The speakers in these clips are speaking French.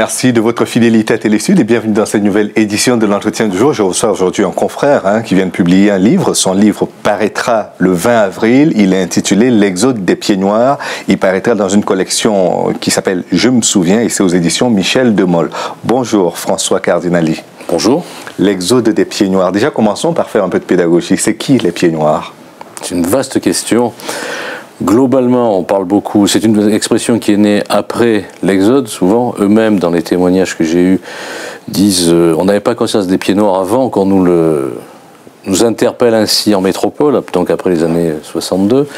Merci de votre fidélité à Télésud et bienvenue dans cette nouvelle édition de l'entretien du jour. Je reçois aujourd'hui un confrère qui vient de publier un livre. Son livre paraîtra le 20 avril. Il est intitulé L'Exode des Pieds Noirs. Il paraîtra dans une collection qui s'appelle Je me souviens et c'est aux éditions Michel Demol. Bonjour François Cardinali. Bonjour. L'Exode des Pieds Noirs. Déjà commençons par faire un peu de pédagogie. C'est qui les Pieds Noirs? C'est une vaste question. Globalement, on parle beaucoup, c'est une expression qui est née après l'Exode, souvent. Eux-mêmes, dans les témoignages que j'ai eus, disent on n'avait pas conscience des pieds noirs avant qu'on nous interpelle ainsi en métropole, donc après les années 62.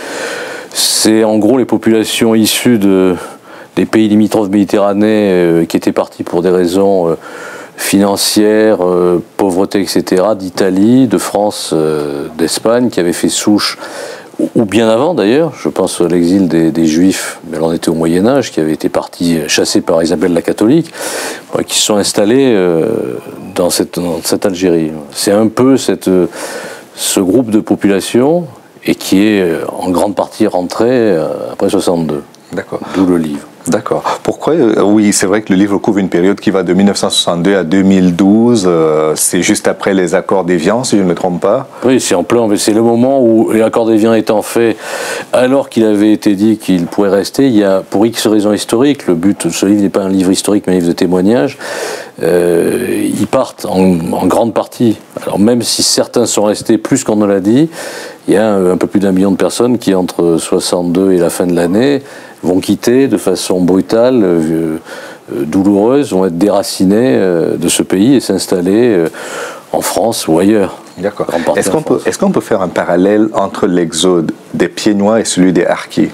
C'est en gros les populations issues des pays limitrophes méditerranéens qui étaient partis pour des raisons financières, pauvreté, etc., d'Italie, de France, d'Espagne, qui avaient fait souche, ou bien avant d'ailleurs, je pense à l'exil des Juifs, mais là on était au Moyen-Âge, qui avaient été partis chassés par Isabelle la catholique, qui se sont installés dans cette Algérie. C'est un peu ce groupe de population, et qui est en grande partie rentré après 62. D'accord. D'où le livre. D'accord. Pourquoi oui, c'est vrai que le livre couvre une période qui va de 1962 à 2012. C'est juste après les accords d'Évian, si je ne me trompe pas. Oui, c'est en plein. C'est le moment où les accords d'Évian étant faits, alors qu'il avait été dit qu'il pourrait rester, il y a, pour X raisons historiques, le but de ce livre n'est pas un livre historique, mais un livre de témoignages, ils partent en grande partie. Alors même si certains sont restés plus qu'on ne l'a dit, il y a un peu plus d'1 million de personnes qui, entre 62 et la fin de l'année, vont quitter de façon brutale, douloureuse, vont être déracinés de ce pays et s'installer en France ou ailleurs. D'accord. Est-ce qu'on peut faire un parallèle entre l'exode des Pieds Noirs et celui des Harkis?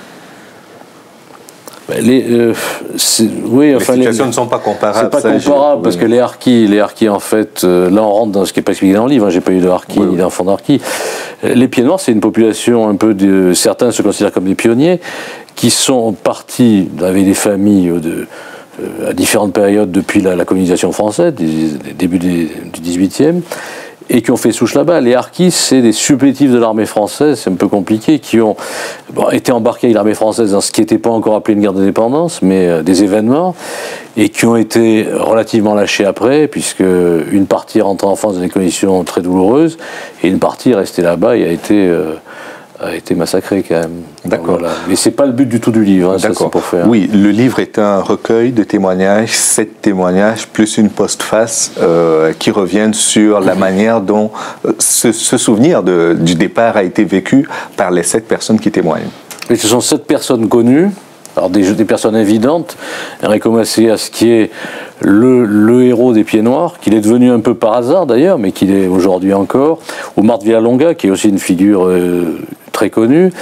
Oui, enfin, les situations ne sont pas comparables. C'est pas comparable parce que les Harkis en fait, là on rentre dans ce qui n'est pas expliqué dans le livre, hein, j'ai pas eu de Harkis ni d'enfants d'Harkis. Les Pieds Noirs, c'est une population un peu certains se considèrent comme des pionniers, qui sont partis avec des familles à différentes périodes depuis la colonisation française, début du 18e, et qui ont fait souche là-bas. Les Harkis, c'est des supplétifs de l'armée française, c'est un peu compliqué, qui ont été embarqués avec l'armée française dans ce qui n'était pas encore appelé une guerre d'indépendance, mais des événements, et qui ont été relativement lâchés après, puisque une partie est rentrée en France dans des conditions très douloureuses, et une partie est restée là-bas et a été massacré quand même. D'accord. Voilà. Mais c'est pas le but du tout du livre, hein, ça c'est pour faire. Oui, le livre est un recueil de témoignages, 7 témoignages, plus une postface qui reviennent sur la manière dont ce souvenir du départ a été vécu par les 7 personnes qui témoignent. Et ce sont 7 personnes connues, alors des personnes évidentes. Enrico Macias, qui est le héros des Pieds Noirs, qu'il est devenu un peu par hasard d'ailleurs, mais qu'il est aujourd'hui encore. Ou Marthe Villalonga, qui est aussi une figure très connue.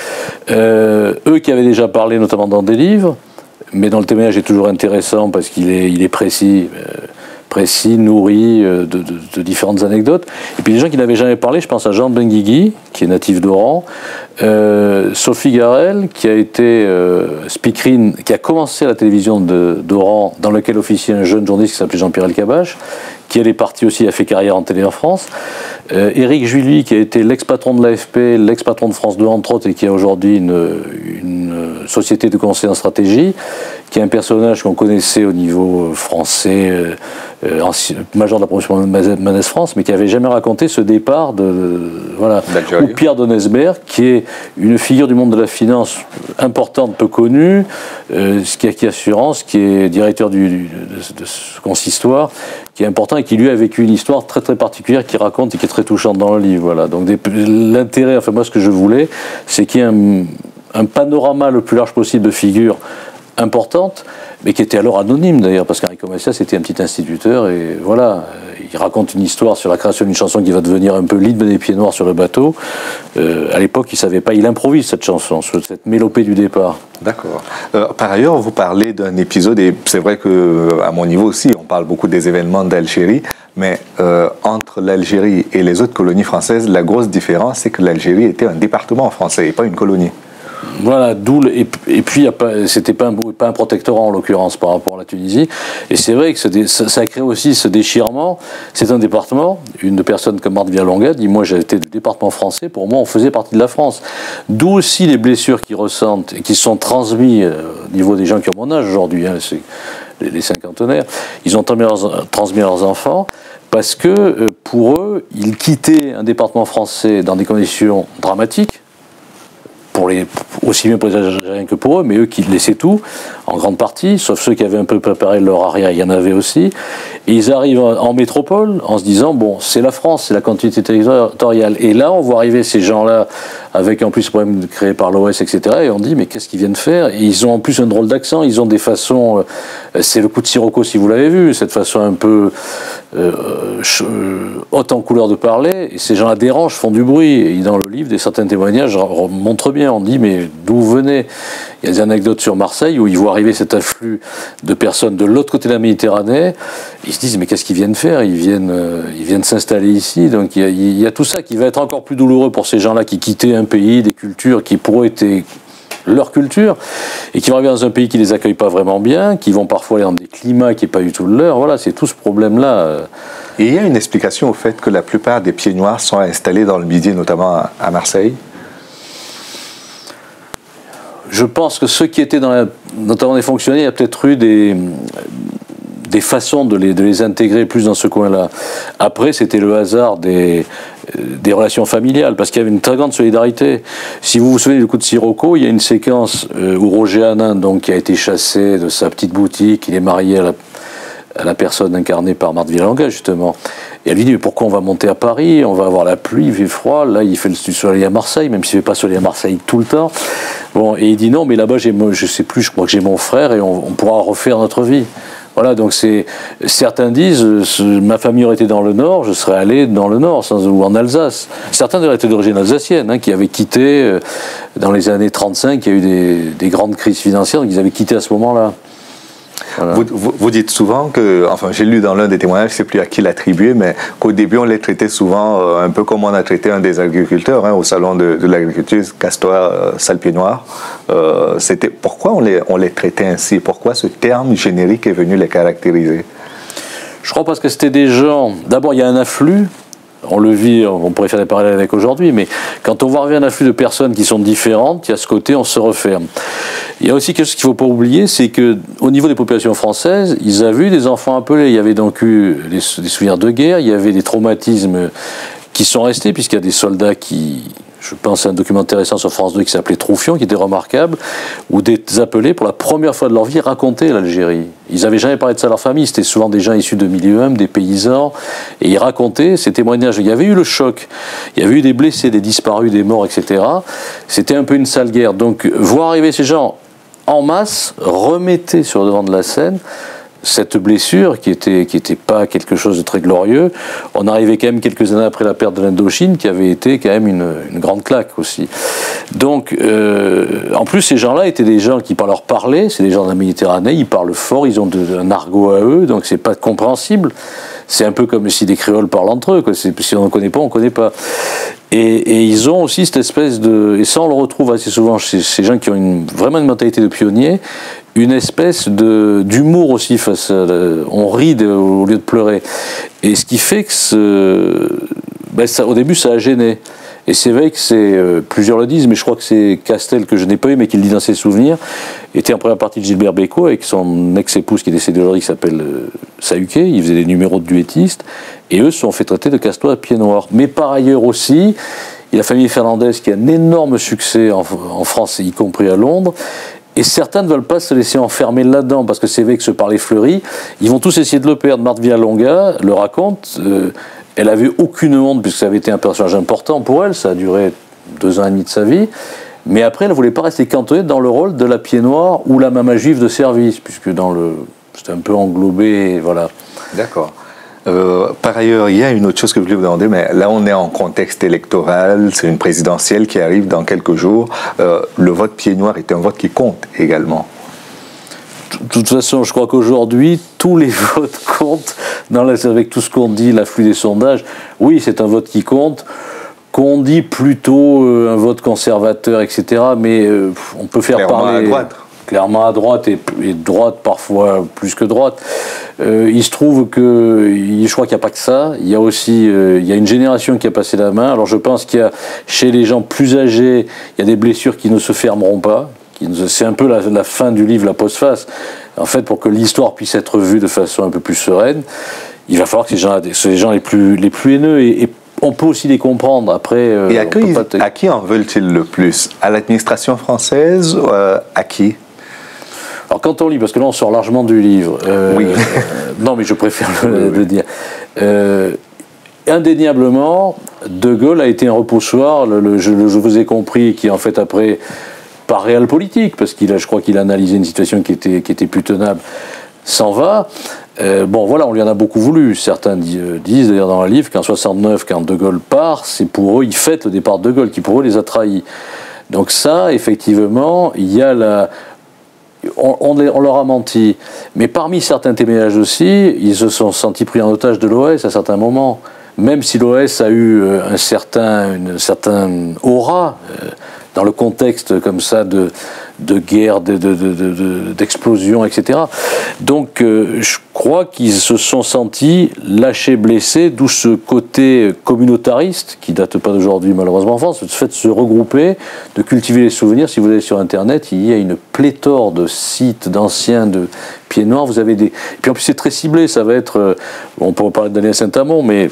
Eux qui avaient déjà parlé notamment dans des livres, mais dans le témoignage est toujours intéressant parce qu'il est précis, nourri de différentes anecdotes. Et puis des gens qui n'avaient jamais parlé, je pense à Jean Benguigui, qui est natif d'Oran, Sophie Garel, qui a été speakerine, qui a commencé à la télévision d'Oran, dans laquelle officiait un jeune journaliste qui s'appelait Jean-Pierre Elkabbach, qui elle est partie aussi, a fait carrière en télé en France. Éric Julie, qui a été l'ex-patron de l'AFP, l'ex-patron de France 2 entre autres, et qui a aujourd'hui une société de conseil en stratégie, qui est un personnage qu'on connaissait au niveau français, major de la promotion Manès France, mais qui n'avait jamais raconté ce départ ou Pierre Donesberg, qui est une figure du monde de la finance importante, peu connue, qui est directeur de ce consistoire, qui est important et qui lui a vécu une histoire très très particulière qu'il raconte et qui est très touchante dans le livre. Voilà. Donc l'intérêt, enfin moi ce que je voulais, c'est qu'il y ait un panorama le plus large possible de figures importantes, mais qui était alors anonyme d'ailleurs, parce qu'Enrico Macias était un petit instituteur, et voilà, il raconte une histoire sur la création d'une chanson qui va devenir un peu l'hymne des Pieds Noirs sur le bateau. À l'époque, il ne savait pas, il improvise cette chanson, cette mélopée du départ. D'accord. Par ailleurs, vous parlez d'un épisode, et c'est vrai qu'à mon niveau aussi, on parle beaucoup des événements d'Algérie, mais entre l'Algérie et les autres colonies françaises, la grosse différence, c'est que l'Algérie était un département français et pas une colonie. Voilà, et puis c'était pas un protectorat en l'occurrence par rapport à la Tunisie. Et c'est vrai que ça a créé aussi ce déchirement. C'est un département. Une personne comme Marthe Villalonga dit, moi j'ai été du département français, pour moi on faisait partie de la France. D'où aussi les blessures qu'ils ressentent et qui sont transmises au niveau des gens qui ont mon âge aujourd'hui. Hein, les cinquantenaires, ils ont transmis leurs enfants parce que pour eux, ils quittaient un département français dans des conditions dramatiques, aussi bien pour les Algériens que pour eux, mais eux qui laissaient tout, en grande partie, sauf ceux qui avaient un peu préparé leur arrière, il y en avait aussi. Et ils arrivent en métropole en se disant, bon, c'est la France, c'est la continuité territoriale. Et là, on voit arriver ces gens-là, avec en plus ce problème créé par l'OS, etc. Et on dit, mais qu'est-ce qu'ils viennent faire? Et ils ont en plus un drôle d'accent, ils ont des façons, c'est le coup de Sirocco si vous l'avez vu, cette façon un peu haute en couleur de parler, et ces gens-là dérangent, font du bruit. Et dans le livre, certains témoignages montrent bien, on dit, mais d'où vous venez? Il y a des anecdotes sur Marseille où ils voient arriver cet afflux de personnes de l'autre côté de la Méditerranée. Ils se disent, mais qu'est-ce qu'ils viennent faire? Ils viennent s'installer ici. Donc il y a tout ça qui va être encore plus douloureux pour ces gens-là qui quittaient un pays, des cultures qui pour eux étaient leur culture, et qui vont arriver dans un pays qui les accueille pas vraiment bien, qui vont parfois aller dans des climats qui n'est pas du tout le leur. Voilà, c'est tout ce problème-là. Et il y a une explication au fait que la plupart des pieds noirs sont installés dans le Midi, notamment à Marseille? Je pense que ceux qui étaient notamment des fonctionnaires, il y a peut-être eu des façons de les intégrer plus dans ce coin-là. Après, c'était le hasard des relations familiales, parce qu'il y avait une très grande solidarité. Si vous vous souvenez du coup de Sirocco, il y a une séquence où Roger Hanin, donc, qui a été chassé de sa petite boutique, il est marié à la personne incarnée par Marthe Villalonga, justement. Et elle lui dit, mais pourquoi on va monter à Paris? On va avoir la pluie, il fait froid. Là, il fait le soleil à Marseille, même s'il ne fait pas soleil à Marseille tout le temps. Bon, et il dit, non, mais là-bas, je sais plus, je crois que j'ai mon frère et on pourra refaire notre vie. Voilà, donc certains disent, ma famille aurait été dans le Nord, je serais allé dans le Nord, ou en Alsace. Certains auraient été d'origine alsacienne, qui avaient quitté, dans les années 35, il y a eu des grandes crises financières, donc ils avaient quitté à ce moment-là. Voilà. Vous dites souvent que, enfin j'ai lu dans l'un des témoignages, je ne sais plus à qui l'attribuer, mais qu'au début on les traitait souvent un peu comme on a traité un des agriculteurs au salon de l'agriculture, Castor Salpied-Noir. Pourquoi on les traitait ainsi? Pourquoi ce terme générique est venu les caractériser? Je crois parce que c'était des gens, d'abord il y a un afflux, on le vit, on pourrait faire des parallèles avec aujourd'hui, mais quand on voit arriver un afflux de personnes qui sont différentes, il y a ce côté, on se referme. Il y a aussi quelque chose qu'il ne faut pas oublier, c'est qu'au niveau des populations françaises, ils avaient vu des enfants appelés. Il y avait donc eu des souvenirs de guerre, il y avait des traumatismes qui sont restés, puisqu'il y a des soldats qui... Je pense à un documentaire récent sur France 2 qui s'appelait Troufion, qui était remarquable, où des appelés, pour la première fois de leur vie, racontaient l'Algérie. Ils n'avaient jamais parlé de ça à leur famille, c'était souvent des gens issus de milieux humbles, des paysans, et ils racontaient ces témoignages. Il y avait eu le choc, il y avait eu des blessés, des disparus, des morts, etc. C'était un peu une sale guerre. Donc, voir arriver ces gens en masse, remettait sur le devant de la scène cette blessure qui était pas quelque chose de très glorieux. On arrivait quand même quelques années après la perte de l'Indochine, qui avait été quand même une grande claque aussi. Donc, en plus, ces gens-là étaient des gens qui, par leur parler, c'est des gens de la Méditerranée, ils parlent fort, ils ont un argot à eux, donc c'est pas compréhensible. C'est un peu comme si des créoles parlent entre eux, quoi. Si on ne connaît pas, on ne connaît pas. Et ils ont aussi cette espèce de... Et ça, on le retrouve assez souvent chez ces gens qui ont vraiment une mentalité de pionnier, une espèce d'humour aussi face à... On rit au lieu de pleurer. Et ce qui fait que au début, ça a gêné. Et c'est vrai que plusieurs le disent, mais je crois que c'est Castel, que je n'ai pas eu, mais qui le dit dans ses souvenirs, était en première partie de Gilbert Bécaud avec son ex-épouse qui est décédée aujourd'hui, qui s'appelle Sahuquet. Ils faisaient des numéros de duettistes. Et eux se sont fait traiter de casse-toi à pied noir. Mais par ailleurs aussi, il y a la famille Fernandez qui a un énorme succès en France, y compris à Londres. Et certains ne veulent pas se laisser enfermer là-dedans, parce que c'est vrai que ce parler fleuri, ils vont tous essayer de le perdre. Marthe Villalonga le raconte, elle avait aucune honte, puisque ça avait été un personnage important pour elle, ça a duré 2 ans et demi de sa vie, mais après elle ne voulait pas rester cantonnée dans le rôle de la pied noire ou la maman juive de service, puisque c'était un peu englobé, voilà. D'accord. Par ailleurs, il y a une autre chose que je voulais vous demander, mais là on est en contexte électoral, c'est une présidentielle qui arrive dans quelques jours. Le vote pied noir est un vote qui compte également. De toute façon, je crois qu'aujourd'hui, tous les votes comptent, avec tout ce qu'on dit, l'afflux des sondages. Oui, c'est un vote qui compte, qu'on dit plutôt un vote conservateur, etc. Mais on peut faire clairement parler... à droite. Clairement à droite, et droite parfois plus que droite. Il se trouve que, je crois qu'il n'y a pas que ça, il y a aussi il y a une génération qui a passé la main. Alors je pense qu'il y a, chez les gens plus âgés, il y a des blessures qui ne se fermeront pas. C'est un peu la fin du livre, la postface. En fait, pour que l'histoire puisse être vue de façon un peu plus sereine, il va falloir que ces gens les plus haineux, et on peut aussi les comprendre. Après, et à qui en veulent-ils le plus? À l'administration française? À qui? Alors quand on lit, parce que là on sort largement du livre, oui. Non mais je préfère le dire, indéniablement, De Gaulle a été un repoussoir, je vous ai compris, qui en fait après, par réel politique, parce je crois qu'il a analysé une situation qui était plus tenable, s'en va. Bon voilà, on lui en a beaucoup voulu. Certains disent d'ailleurs dans le livre qu'en 69, quand De Gaulle part, c'est pour eux, ils fêtent le départ de Gaulle, qui pour eux les a trahis. Donc ça, effectivement, il y a on leur a menti. Mais parmi certains témoignages aussi, ils se sont sentis pris en otage de l'OS à certains moments. Même si l'OS a eu une certaine aura dans le contexte comme ça de guerre, d'explosion, etc. Donc je crois qu'ils se sont sentis lâchés, blessés, d'où ce côté communautariste, qui date pas d'aujourd'hui malheureusement en France, le fait de se regrouper, de cultiver les souvenirs. Si vous allez sur Internet, il y a une pléthore de sites d'anciens de Pieds Noirs. Vous avez et puis en plus c'est très ciblé, ça va être, on pourrait parler de Daniel Saint-Amand, mais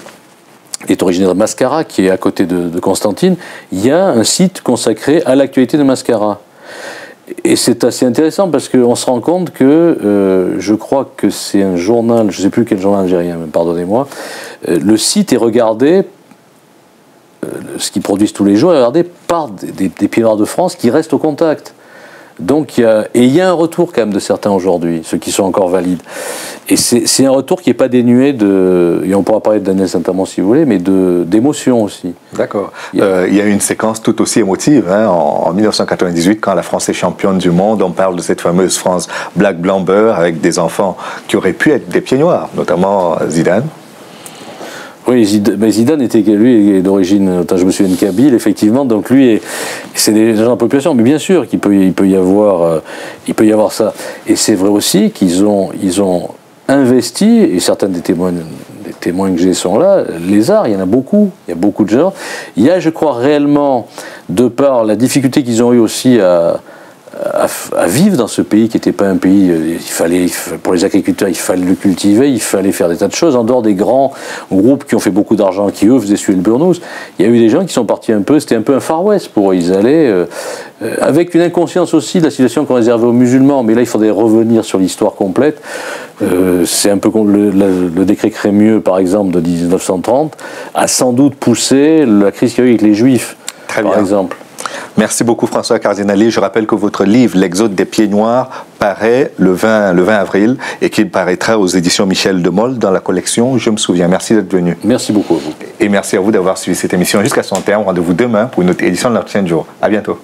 il est originaire de Mascara, qui est à côté de Constantine. Il y a un site consacré à l'actualité de Mascara. Et c'est assez intéressant parce qu'on se rend compte que, je crois que c'est un journal, je ne sais plus quel journal algérien, pardonnez-moi, le site est regardé, ce qu'ils produisent tous les jours, est regardé par des Pieds Noirs de France qui restent au contact. Donc il y a un retour quand même de certains aujourd'hui, ceux qui sont encore valides. Et c'est un retour qui n'est pas dénué et on pourra parler de Daniel Saint-Amand si vous voulez, mais d'émotion aussi. D'accord. Il y a une séquence tout aussi émotive, hein, en 1998, quand la France est championne du monde, on parle de cette fameuse France black, blanc, beurre, avec des enfants qui auraient pu être des Pieds Noirs, notamment Zidane. Oui, Zidane était, lui, d'origine, je me souviens de Kabyle, effectivement, donc lui, c'est des gens de la population, mais bien sûr qu'il peut y avoir ça. Et c'est vrai aussi qu'ils ont investi, et certains des témoins que j'ai sont là, les arts, il y en a beaucoup de gens. Il y a, je crois, réellement, de par la difficulté qu'ils ont eu aussi à vivre dans ce pays qui n'était pas un pays, pour les agriculteurs, il fallait le cultiver, il fallait faire des tas de choses, en dehors des grands groupes qui ont fait beaucoup d'argent, qui eux faisaient suer le burnous. Il y a eu des gens qui sont partis c'était un peu un Far West pour eux, ils allaient, avec une inconscience aussi de la situation qu'on réservait aux musulmans, mais là il faudrait revenir sur l'histoire complète. C'est un peu comme le décret Crémieux, par exemple, de 1930, a sans doute poussé la crise qu'il y a eu avec les Juifs, par exemple. Merci beaucoup François Cardinali. Je rappelle que votre livre, L'Exode des Pieds Noirs, paraît le 20 avril et qu'il paraîtra aux éditions Michel de Mol dans la collection Je me souviens. Merci d'être venu. Merci beaucoup à vous. Et merci à vous d'avoir suivi cette émission jusqu'à son terme. Rendez-vous demain pour une autre édition de l'Entretien du jour. À bientôt.